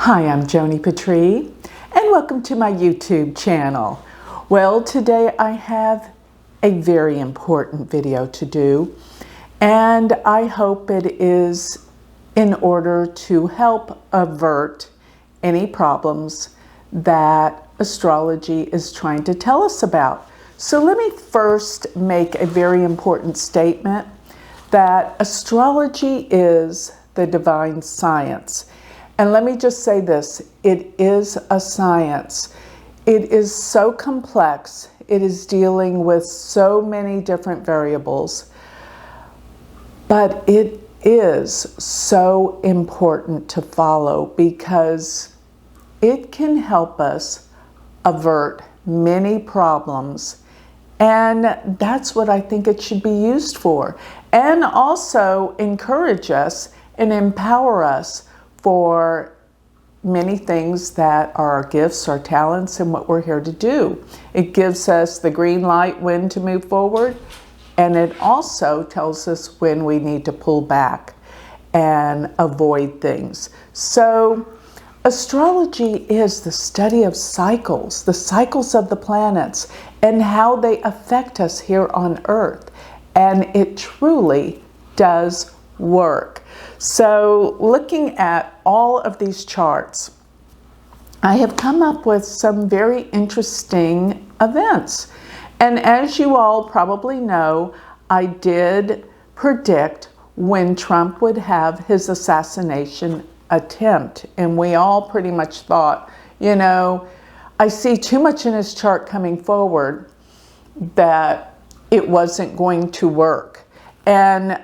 Hi, I'm Joni Patry, and welcome to my YouTube channel. Well, today I have a very important video to do, and I hope it is in order to help avert any problems that astrology is trying to tell us about. So let me first make a very important statement that astrology is the divine science. And let me just say this, it is a science. It is so complex. It is dealing with so many different variables, but it is so important to follow because it can help us avert many problems. And that's what I think it should be used for. And also encourage us and empower us for many things that are our gifts, our talents, and what we're here to do. It gives us the green light when to move forward, and it also tells us when we need to pull back and avoid things. So astrology is the study of cycles, the cycles of the planets, and how they affect us here on Earth. And it truly does work. So looking at all of these charts, I have come up with some very interesting events. And as you all probably know, I did predict when Trump would have his assassination attempt. And we all pretty much thought, you know, I see too much in his chart coming forward that it wasn't going to work. And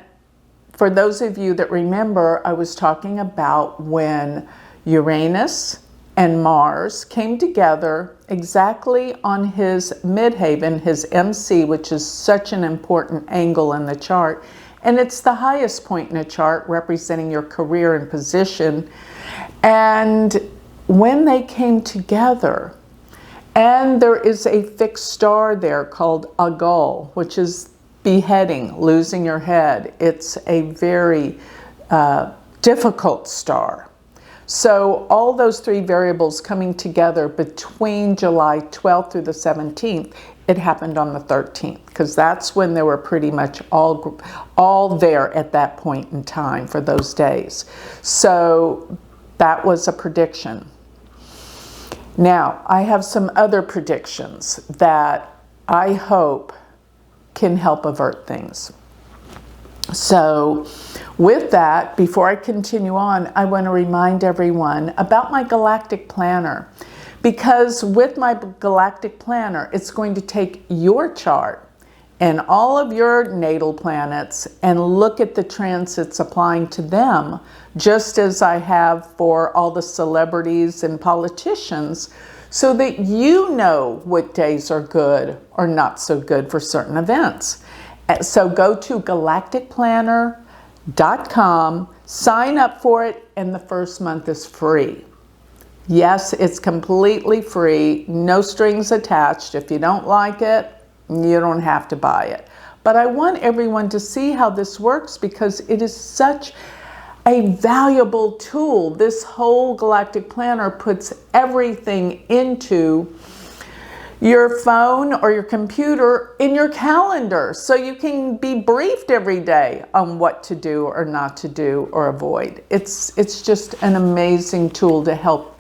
for those of you that remember, I was talking about when Uranus and Mars came together exactly on his midheaven, his MC, which is such an important angle in the chart. And it's the highest point in a chart representing your career and position. And when they came together, and there is a fixed star there called Agul, which is beheading, losing your head. It's a very difficult star. So all those three variables coming together between July 12th through the 17th, it happened on the 13th, because that's when they were pretty much all there at that point in time for those days. So that was a prediction. Now, I have some other predictions that I hope can help avert things. So with that, before I continue on, I want to remind everyone about my Galactic Planner, because with my Galactic Planner, it's going to take your chart and all of your natal planets and look at the transits applying to them, just as I have for all the celebrities and politicians, so that you know what days are good or not so good for certain events. So go to galacticplanner.com, sign up for it, and the first month is free. Yes, it's completely free, no strings attached. If you don't like it, you don't have to buy it. But I want everyone to see how this works because it is such a valuable tool. This whole Galactic Planner puts everything into your phone or your computer in your calendar, so you can be briefed every day on what to do or not to do or avoid. It's just an amazing tool to help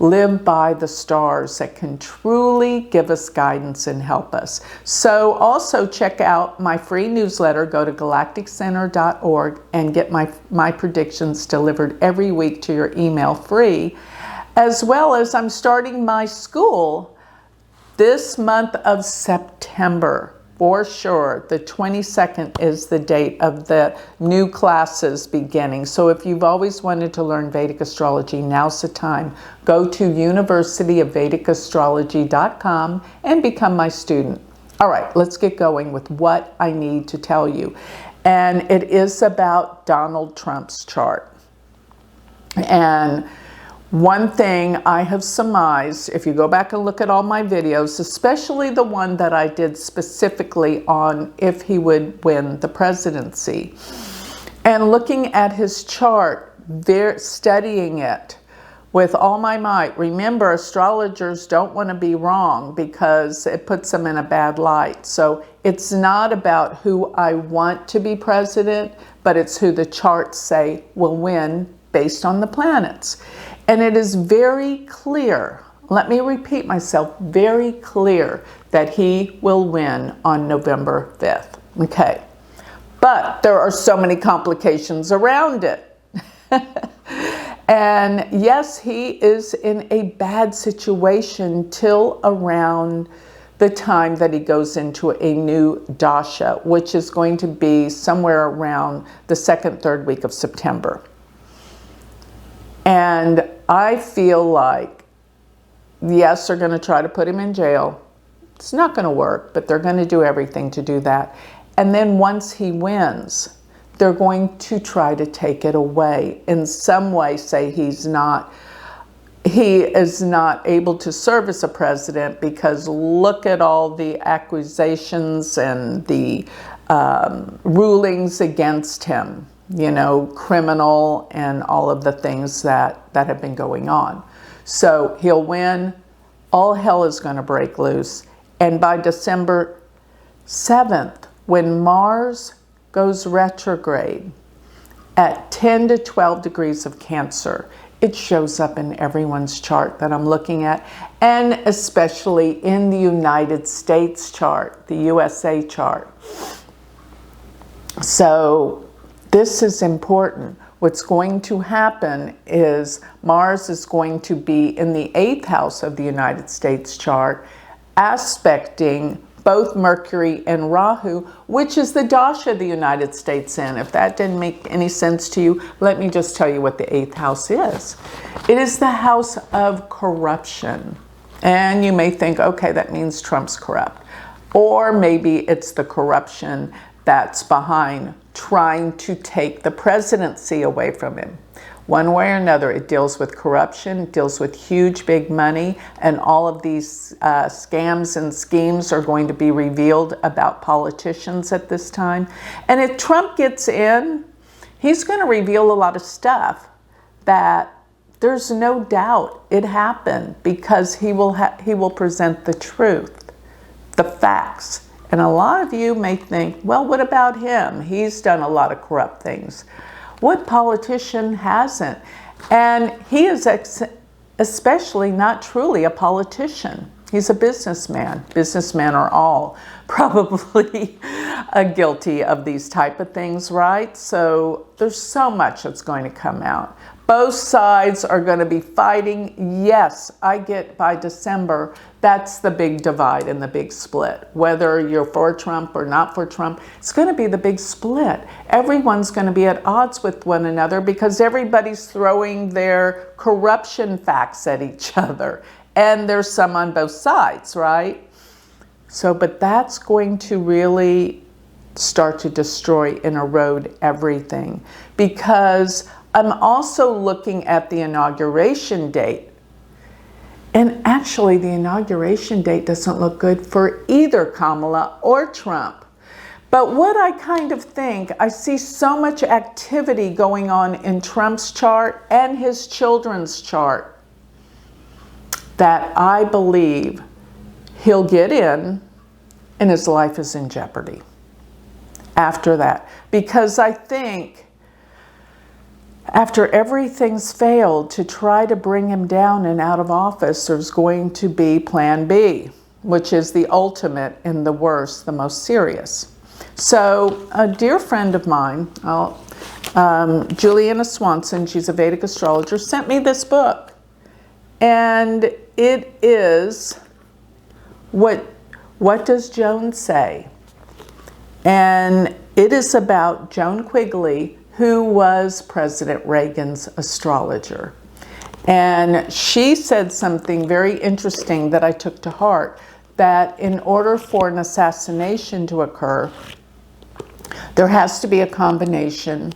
live by the stars that can truly give us guidance and help us. So also check out my free newsletter. Go to galacticcenter.org and get my predictions delivered every week to your email free, as well as I'm starting my school this month of September. For sure, the 22nd is the date of the new classes beginning. So if you've always wanted to learn Vedic astrology, now's the time. Go to universityofvedicastrology.com and become my student. All right, let's get going with what I need to tell you. And it is about Donald Trump's chart. And one thing I have surmised, if you go back and look at all my videos, especially the one that I did specifically on if he would win the presidency, and looking at his chart, studying it, with all my might. Remember, astrologers don't want to be wrong because it puts them in a bad light. So it's not about who I want to be president, but it's who the charts say will win based on the planets. And it is very clear, let me repeat myself, very clear that he will win on November 5th. Okay. But there are so many complications around it. And yes, he is in a bad situation till around the time that he goes into a new dasha, which is going to be somewhere around the second, third week of September. And I feel like, yes, they're going to try to put him in jail. It's not going to work, but they're going to do everything to do that. And then once he wins, they're going to try to take it away in some way, say he is not able to serve as a president because look at all the accusations and the rulings against him, you know, criminal and all of the things that have been going on. So he'll win, all hell is going to break loose. And by December 7th, when Mars goes retrograde at 10 to 12 degrees of Cancer, it shows up in everyone's chart that I'm looking at, and especially in the United States chart, the USA chart. So this is important. What's going to happen is Mars is going to be in the 8th house of the United States chart, aspecting both Mercury and Rahu, which is the dasha the United States in. If that didn't make any sense to you, let me just tell you what the 8th house is. It is the house of corruption. And you may think, okay, that means Trump's corrupt. Or maybe it's the corruption that's behind trying to take the presidency away from him. One way or another, it deals with corruption, it deals with huge, big money, and all of these scams and schemes are going to be revealed about politicians at this time. And if Trump gets in, he's going to reveal a lot of stuff that there's no doubt it happened because he will present the truth, the facts. And a lot of you may think, well, what about him? He's done a lot of corrupt things. What politician hasn't? And he is especially not truly a politician. He's a businessman. Businessmen are all probably guilty of these type of things, right? So there's so much that's going to come out. Both sides are going to be fighting. Yes, I get by December, that's the big divide and the big split. Whether you're for Trump or not for Trump, it's going to be the big split. Everyone's going to be at odds with one another because everybody's throwing their corruption facts at each other. And there's some on both sides, right? So, but that's going to really start to destroy and erode everything because I'm also looking at the inauguration date. And actually, the inauguration date doesn't look good for either Kamala or Trump. But what I kind of think, I see so much activity going on in Trump's chart and his children's chart that I believe he'll get in and his life is in jeopardy after that. Because I think after everything's failed to try to bring him down and out of office, there's going to be Plan B, which is the ultimate and the worst, the most serious. So a dear friend of mine, Juliana Swanson, she's a Vedic astrologer, sent me this book. And it is, what does Joan say? And it is about Joan Quigley, who was President Reagan's astrologer. And she said something very interesting that I took to heart, that in order for an assassination to occur, there has to be a combination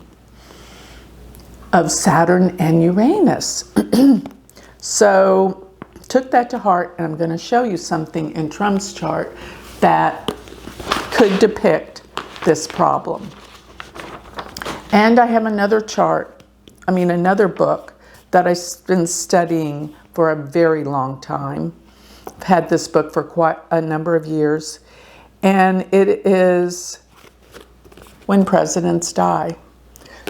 of Saturn and Uranus. So took that to heart, and I'm going to show you something in Trump's chart that could depict this problem. And I have another chart, another book that I've been studying for a very long time. I've had this book for quite a number of years, and it is When Presidents Die.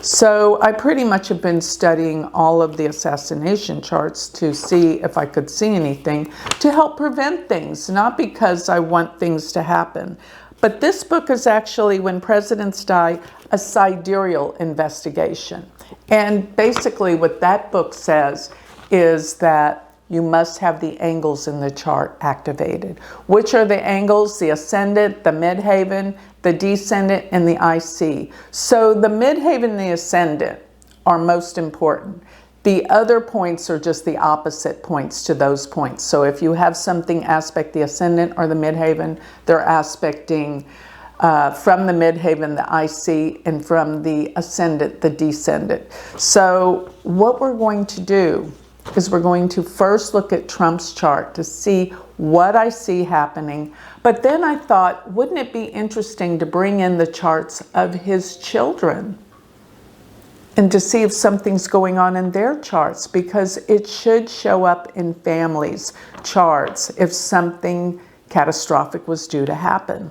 So I pretty much have been studying all of the assassination charts to see if I could see anything to help prevent things, not because I want things to happen. But this book is actually When Presidents Die, a Siderial Investigation. And basically what that book says is that you must have the angles in the chart activated. Which are the angles? The ascendant, the midheaven, the descendant, and the IC. So the midheaven and the ascendant are most important. The other points are just the opposite points to those points. So if you have something aspect the ascendant or the midheaven, they're aspecting from the midheaven, the IC, and from the ascendant, the descendant. So what we're going to do is we're going to first look at Trump's chart to see what I see happening. But then I thought, wouldn't it be interesting to bring in the charts of his children and to see if something's going on in their charts, because it should show up in families' charts if something catastrophic was due to happen.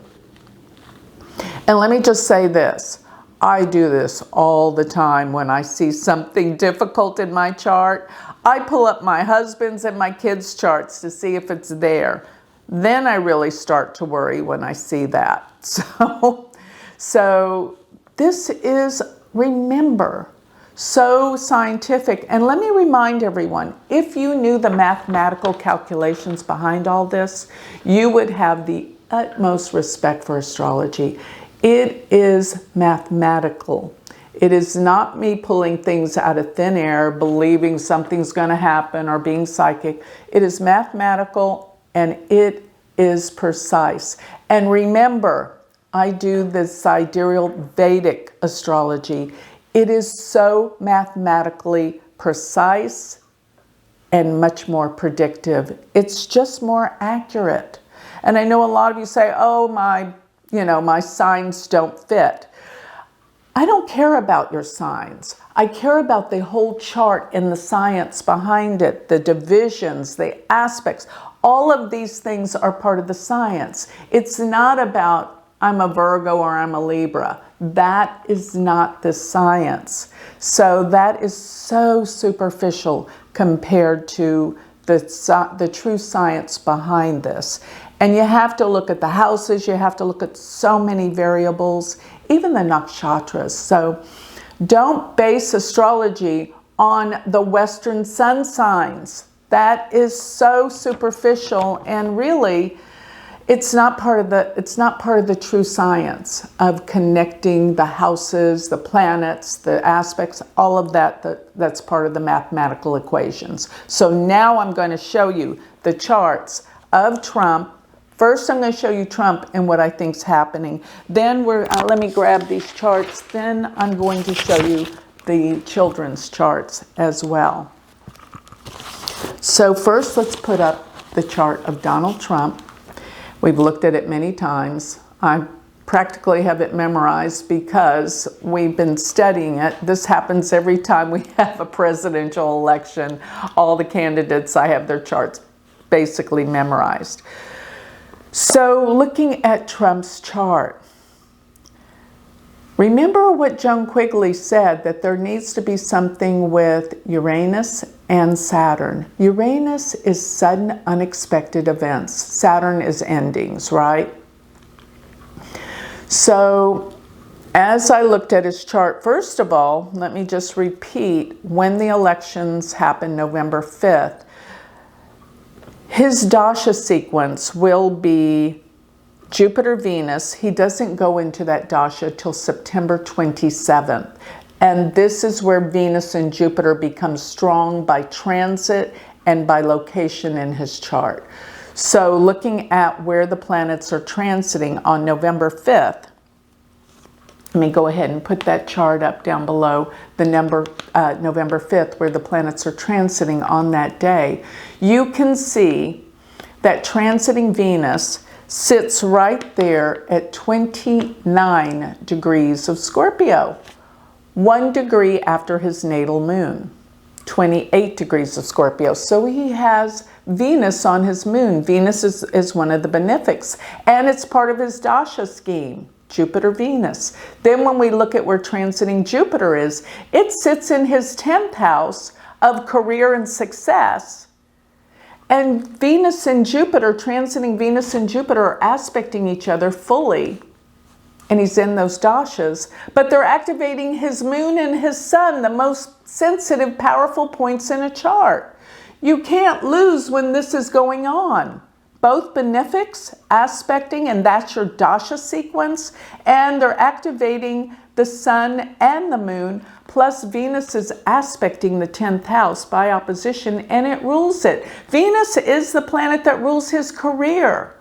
And let me just say this. I do this all the time when I see something difficult in my chart. I pull up my husband's and my kids' charts to see if it's there. Then I really start to worry when I see that. So this is, remember, so scientific. And let me remind everyone, if you knew the mathematical calculations behind all this, you would have the utmost respect for astrology. It is mathematical. It is not me pulling things out of thin air, believing something's going to happen or being psychic. It is mathematical and it is precise. And remember, I do the Siderial Vedic astrology. It is so mathematically precise and much more predictive. It's just more accurate. And I know a lot of you say, oh, my signs don't fit. I don't care about your signs. I care about the whole chart and the science behind it, the divisions, the aspects. All of these things are part of the science. It's not about I'm a Virgo or I'm a Libra. That is not the science. So that is so superficial compared to the true science behind this. And you have to look at the houses, you have to look at so many variables, even the nakshatras. So don't base astrology on the Western sun signs. That is so superficial, and really it's not part of the true science of connecting the houses, the planets, the aspects, all of that's part of the mathematical equations. So now I'm going to show you the charts of Trump. First, I'm going to show you Trump and what I think's happening. Then let me grab these charts. Then I'm going to show you the children's charts as well. So first, let's put up the chart of Donald Trump. We've looked at it many times. I practically have it memorized because we've been studying it. This happens every time we have a presidential election. All the candidates, I have their charts basically memorized. So looking at Trump's chart, remember what Joan Quigley said, that there needs to be something with Uranus and Saturn. Uranus is sudden, unexpected events. Saturn is endings, right? So as I looked at his chart, first of all, let me just repeat when the elections happen, November 5th. His dasha sequence will be Jupiter, Venus. He doesn't go into that dasha till September 27th. And this is where Venus and Jupiter become strong by transit and by location in his chart. So looking at where the planets are transiting on November 5th, let me go ahead and put that chart up down below, the number November 5th, where the planets are transiting on that day. You can see that transiting Venus sits right there at 29 degrees of Scorpio, 1 degree after his natal moon. 28 degrees of Scorpio. So he has Venus on his moon. Venus is one of the benefics, and it's part of his dasha scheme, Jupiter, Venus. Then when we look at where transiting Jupiter is, it sits in his 10th house of career and success. And Venus and Jupiter, transiting Venus and Jupiter, are aspecting each other fully. And he's in those dashas, but they're activating his moon and his sun, the most sensitive, powerful points in a chart. You can't lose when this is going on. Both benefics, aspecting, and that's your dasha sequence, and they're activating the sun and the moon, plus Venus is aspecting the 10th house by opposition, and it rules it. Venus is the planet that rules his career.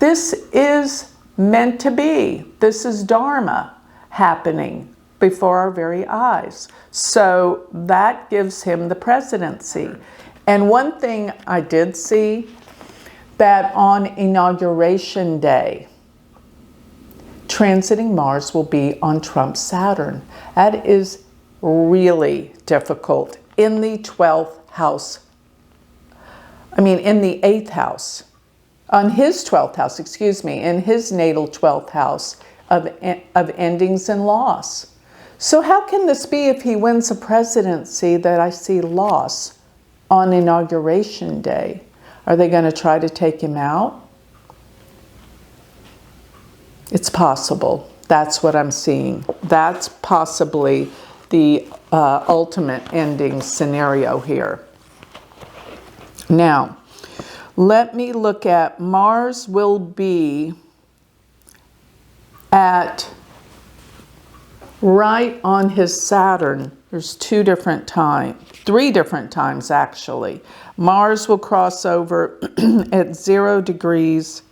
This is meant to be. This is Dharma happening before our very eyes. So that gives him the presidency. And one thing I did see, that on Inauguration Day, transiting Mars will be on Trump's Saturn. That is really difficult in the 12th house. In the 8th house. On his 12th house, in his natal 12th house of endings and loss. So how can this be if he wins a presidency that I see loss on Inauguration Day? Are they going to try to take him out? It's possible. That's what I'm seeing. That's possibly the ultimate ending scenario here. Now, let me look at Mars will be at right on his Saturn. There's three different times actually. Mars will cross over at 0 degrees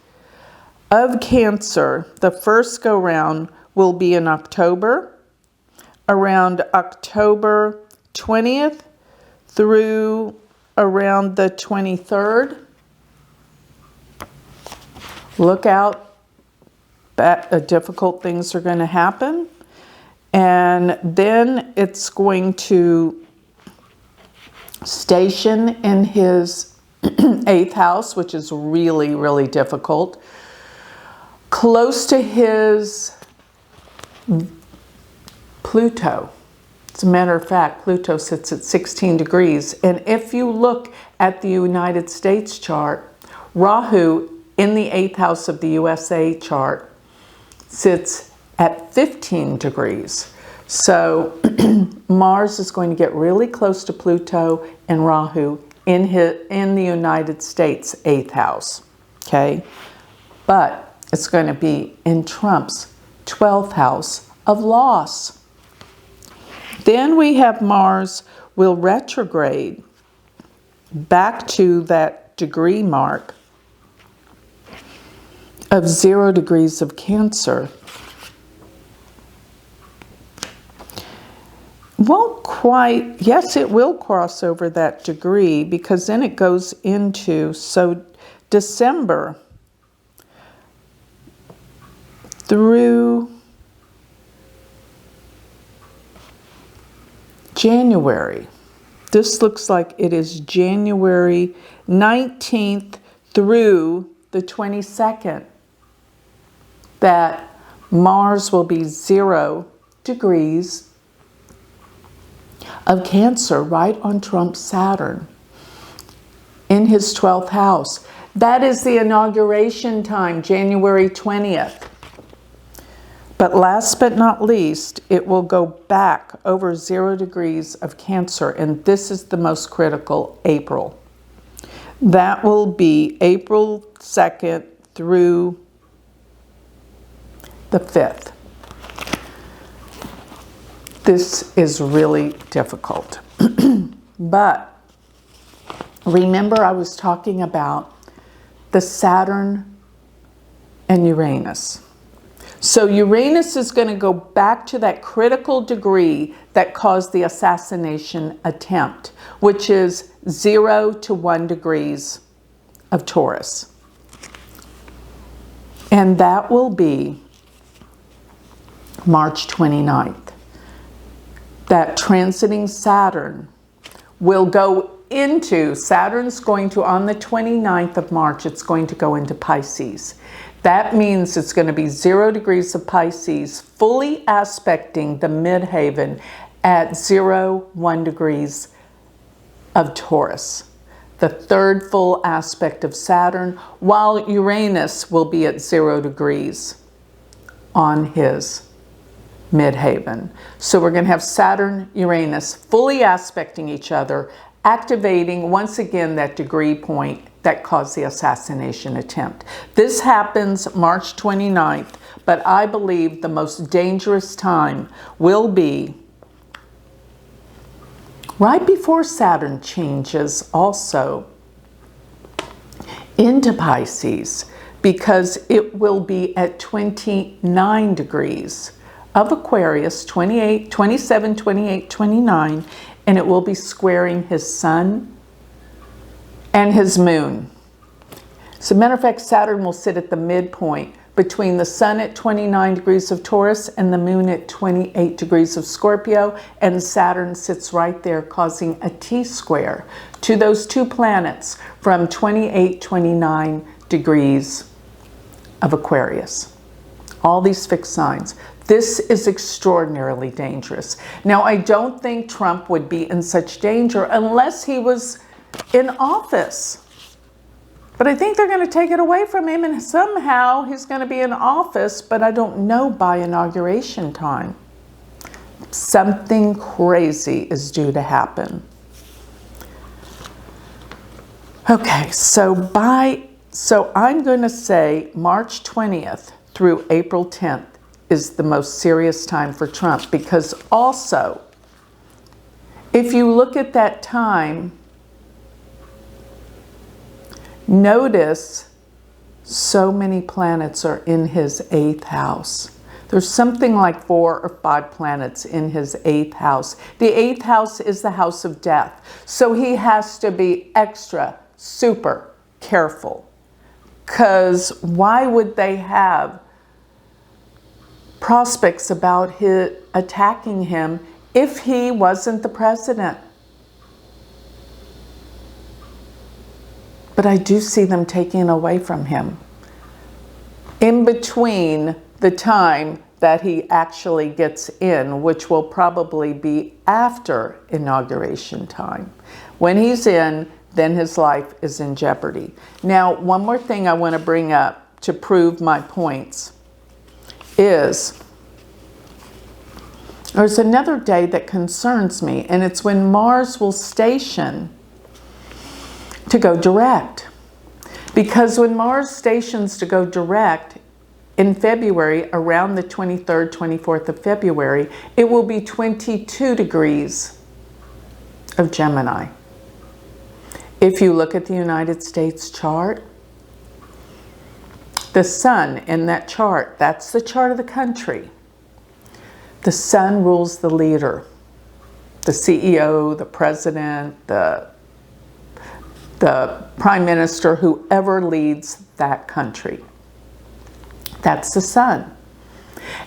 of Cancer. The first go round will be in October, around October 20th through around the 23rd. Look out, difficult things are going to happen. And then it's going to station in his 8th house, which is really, really difficult. Close to his Pluto. As a matter of fact, Pluto sits at 16 degrees. And if you look at the United States chart, Rahu in the 8th house of the USA chart sits at 15 degrees. So Mars is going to get really close to Pluto and Rahu in the United States 8th house, okay? But it's going to be in Trump's 12th house of loss. Then we have Mars will retrograde back to that degree mark of 0 degrees of Cancer. Won't quite, yes, it will cross over that degree because then it goes into, so December through January. This looks like it is January 19th through the 22nd that Mars will be 0 degrees of Cancer right on Trump's Saturn in his 12th house. That is the inauguration time, January 20th. But last but not least, it will go back over 0 degrees of Cancer, and this is the most critical, April. That will be April 2nd through the 5th. This is really difficult. But remember I was talking about the Saturn and Uranus. So Uranus is going to go back to that critical degree that caused the assassination attempt, which is 0 to 1 degrees of Taurus. And that will be March 29th. That transiting Saturn will go into, Saturn's going to, on the 29th of March, it's going to go into Pisces. That means it's going to be 0 degrees of Pisces, fully aspecting the midheaven at 1 degrees of Taurus. The third full aspect of Saturn, while Uranus will be at 0 degrees on his midheaven. So we're going to have Saturn, Uranus fully aspecting each other, activating once again that degree point that caused the assassination attempt. This happens March 29th, but I believe the most dangerous time will be right before Saturn changes also into Pisces, because it will be at 29 degrees of Aquarius, 28, 27, 28, 29, and it will be squaring his sun and his moon. As a matter of fact, Saturn will sit at the midpoint between the sun at 29 degrees of Taurus and the moon at 28 degrees of Scorpio, and Saturn sits right there, causing a T-square to those two planets from 28, 29 degrees of Aquarius. All these fixed signs. This is extraordinarily dangerous. Now, I don't think Trump would be in such danger unless he was in office. But I think they're going to take it away from him, and somehow he's going to be in office, but I don't know by inauguration time. Something crazy is due to happen. Okay, so I'm going to say March 20th through April 10th is the most serious time for Trump, because also, if you look at that time, notice so many planets are in his 8th house. There's something like 4 or 5 planets in his 8th house. The 8th house is the house of death. So he has to be extra, super careful. Because why would they have prospects about his attacking him if he wasn't the president? But I do see them taking away from him in between the time that he actually gets in, which will probably be after inauguration time. When he's in, then his life is in jeopardy. Now, one more thing I want to bring up to prove my points is there's another day that concerns me, and it's when Mars will station to go direct. Because when Mars stations to go direct in February, around the 23rd, 24th of February, it will be 22 degrees of Gemini. If you look at the United States chart, the sun in that chart, that's the chart of the country. The sun rules the leader, the CEO, the president, the prime minister, whoever leads that country. That's the sun.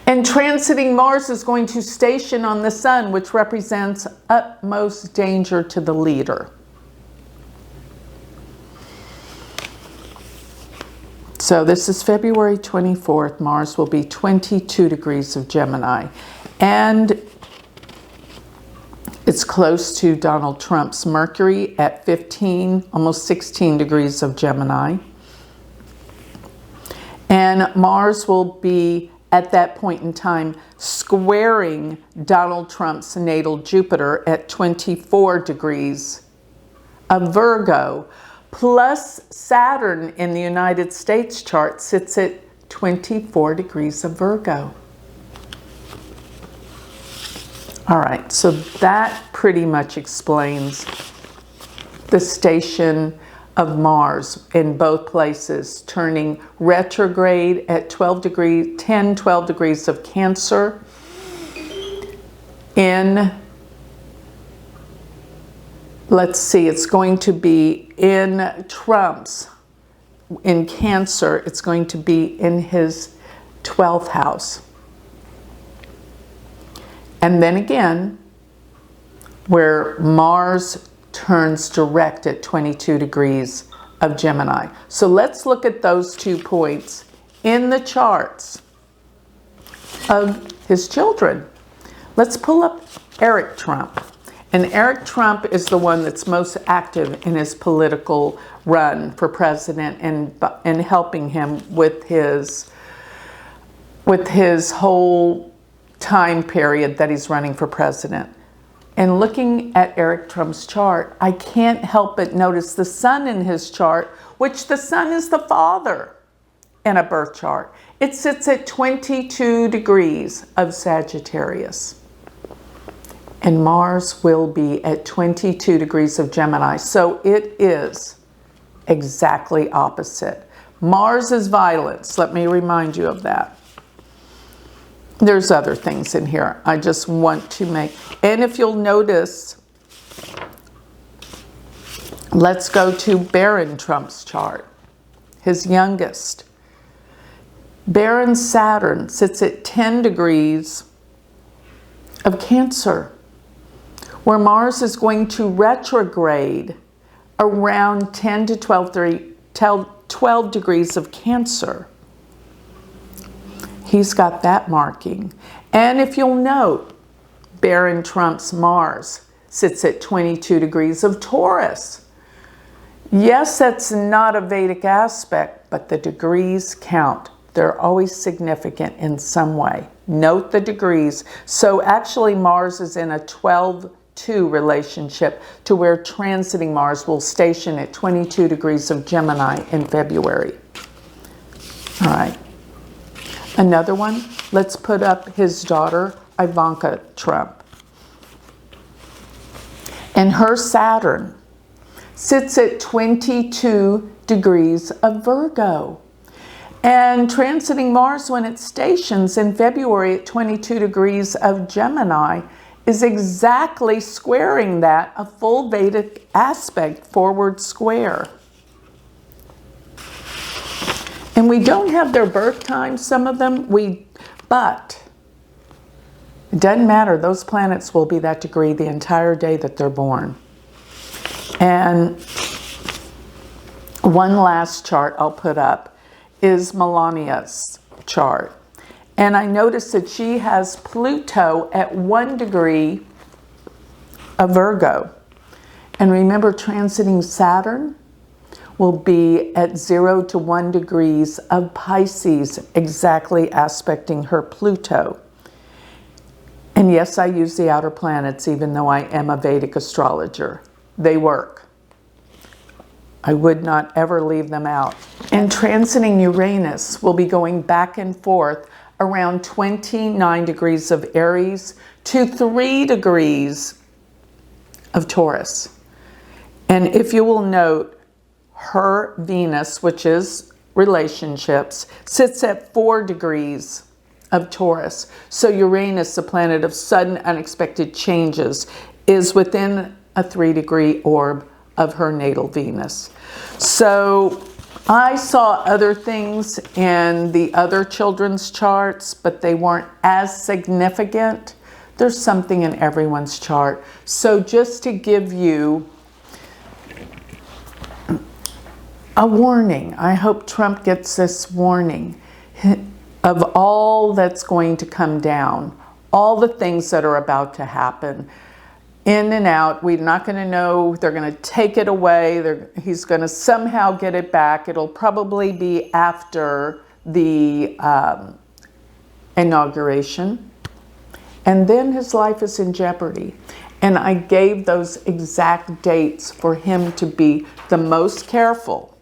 And transiting Mars is going to station on the sun, which represents utmost danger to the leader. So this is February 24th. Mars will be 22 degrees of Gemini. And it's close to Donald Trump's Mercury at 15, almost 16 degrees of Gemini. And Mars will be, at that point in time, squaring Donald Trump's natal Jupiter at 24 degrees of Virgo. Plus Saturn in the United States chart sits at 24 degrees of Virgo. All right, so that pretty much explains the station of Mars in both places, turning retrograde at 12 degrees of Cancer in, let's see, it's going to be in Trump's, in Cancer, it's going to be in his 12th house. And then again, where Mars turns direct at 22 degrees of Gemini. So let's look at those 2 points in the charts of his children. Let's pull up Eric Trump. And Eric Trump is the one that's most active in his political run for president and helping him with his whole time period that he's running for president. And looking at Eric Trump's chart, I can't help but notice the sun in his chart, which the sun is the father in a birth chart. It sits at 22 degrees of Sagittarius. And Mars will be at 22 degrees of Gemini. So it is exactly opposite. Mars is violence. Let me remind you of that. There's other things in here I just want to make. And if you'll notice, let's go to Baron Trump's chart, his youngest. Baron Saturn sits at 10 degrees of Cancer, where Mars is going to retrograde around 10 to 12 degrees of Cancer. He's got that marking. And if you'll note, Baron Trump's Mars sits at 22 degrees of Taurus. Yes, that's not a Vedic aspect, but the degrees count. They're always significant in some way. Note the degrees. So actually Mars is in a 12-2 relationship to where transiting Mars will station at 22 degrees of Gemini in February. All right. Another one, let's put up his daughter, Ivanka Trump. And her Saturn sits at 22 degrees of Virgo. And transiting Mars when it stations in February at 22 degrees of Gemini is exactly squaring that, a full Vedic aspect, forward square. And we don't have their birth time, some of them, but it doesn't matter. Those planets will be that degree the entire day that they're born. And one last chart I'll put up is Melania's chart. And I noticed that she has Pluto at 1 degree of Virgo. And remember, transiting Saturn will be at 0 to 1 degrees of Pisces, exactly aspecting her Pluto. And yes, I use the outer planets, even though I am a Vedic astrologer. They work. I would not ever leave them out. And transiting Uranus will be going back and forth around 29 degrees of Aries to 3 degrees of Taurus. And if you will note, her Venus, which is relationships, sits at 4 degrees of Taurus. So Uranus, the planet of sudden unexpected changes, is within a 3-degree orb of her natal Venus. So I saw other things in the other children's charts, but they weren't as significant. There's something in everyone's chart. So just to give you a warning, I hope Trump gets this warning of all that's going to come down, all the things that are about to happen. In and out, we're not going to know. They're going to take it away. He's going to somehow get it back. It'll probably be after the inauguration. And then his life is in jeopardy. And I gave those exact dates for him to be the most careful.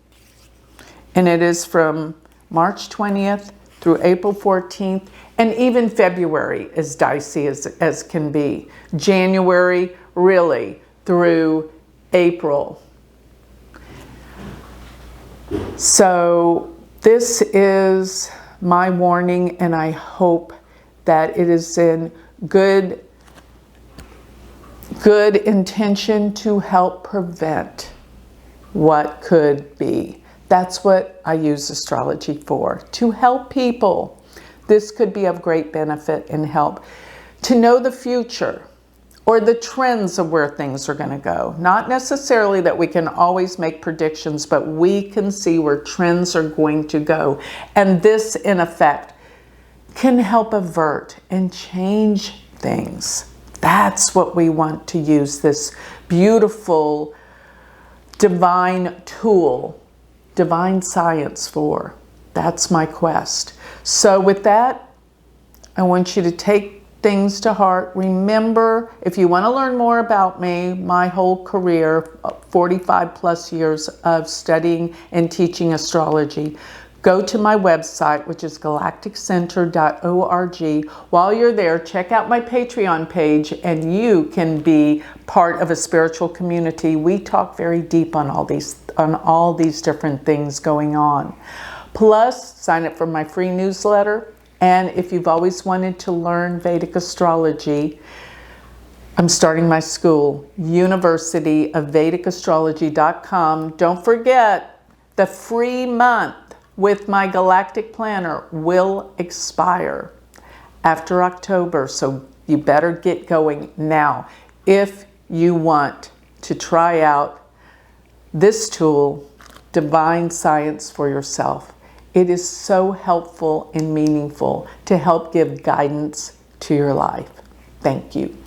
And it is from March 20th through April 14th. And even February is dicey as can be. January, really, through April. So this is my warning, and I hope that it is in good intention to help prevent what could be. That's what I use astrology for, to help people. This could be of great benefit and help to know the future, or the trends of where things are going to go. Not necessarily that we can always make predictions, but we can see where trends are going to go. And this, in effect, can help avert and change things. That's what we want to use this beautiful divine tool, divine science for. That's my quest. So with that, I want you to take things to heart. Remember, if you want to learn more about me, my whole career, 45 plus years of studying and teaching astrology, go to my website, which is galacticcenter.org. While you're there, check out my Patreon page and you can be part of a spiritual community. We talk very deep on all these different things going on. Plus, sign up for my free newsletter. And if you've always wanted to learn Vedic astrology, I'm starting my school, University of VedicAstrology.com. Don't forget, the free month with my Galactic Planner will expire after October, so you better get going now if you want to try out this tool, Divine Science, for yourself. It is so helpful and meaningful to help give guidance to your life. Thank you.